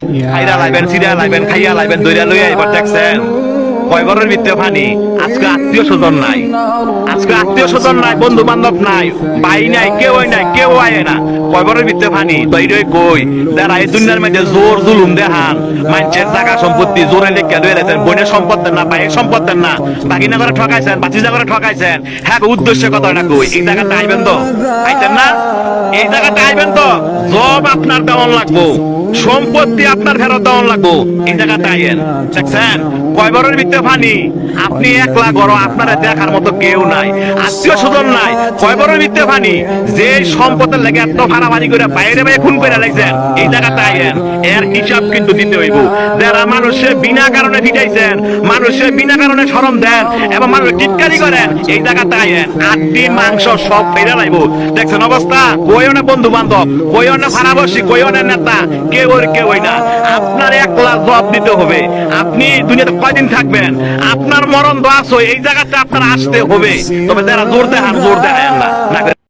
খাইরা লাইবেন Syria লাইবেন খাইয়া লাইবেন দইরা লইয়া এবার দেখছেন কয় ঘরের ভিতরে পানি। আজকে আত্মীয় স্বজন নাই, আজকে আত্মীয় স্বজন নাই, বন্ধু বান্ধব নাই, ভাই নাই, কেউ নাই, কেউ আয় না। কয় ঘরের ভিতরে পানি তৈরি কই যারা এই দুনিয়ার মধ্যে জোর জুলুম দেখান, মানুষের জায়গা সম্পত্তি জোরে লেখা লইয়া লেছেন, বোনের সম্পত্তি না, ভাইয়ের সম্পত্তি না, বাকিনা করে ঠকাইছেন, বাচিজা করে ঠকাইছেন। হ্যাঁ উদ্দেশ্য কথা না কই এই জায়গাটা আইবেন তো, আইতেন না? এই জায়গাটা আইবেন তো, জব আপনার দেওয়ান লাগবো, সম্পত্তি আপনার ফেরত দেওয়ান লাগবো। এই জায়গাটা আইয়েন। দেখছেন কয় বড়ের ভিতরে পানি, আপনি একলা গড়, আপনারা দেখার মতো কেউ নাই, আত্মীয় স্বজন নাই। কয় বড়ের ভিতরে পানি, যে সম্পদের লেগে এত ভাড়াবাড়ি করে বাইরে বাইরে খুন করে লাগছেন, এই জায়গাটা আইয়েন। এর হিসাব কিন্তু দিতে হইব। যারা মানুষের বিনা কারণে ফিটাইছেন, মানুষের বিনা কারণে শরম দেন এবং মানুষ টিটকারি করেন, এই জায়গাটা আইয়েন। আড্ডি মাংস সব ফেরে লাইব। দেখছেন অবস্থা, কই অনেক বন্ধু বান্ধব, কই অনেক ভাড়াবাসী, কই অনেক নেতা, কেউ না। আপনার একলা জবাব দিতে হবে। আপনি দুনিয়াতে কয়দিন থাকবেন, আপনার মরণ দোয়াশ, এই জায়গাটা আপনার আসতে হবে। তবে যারা জোর দেখান, জোর দেখায় না।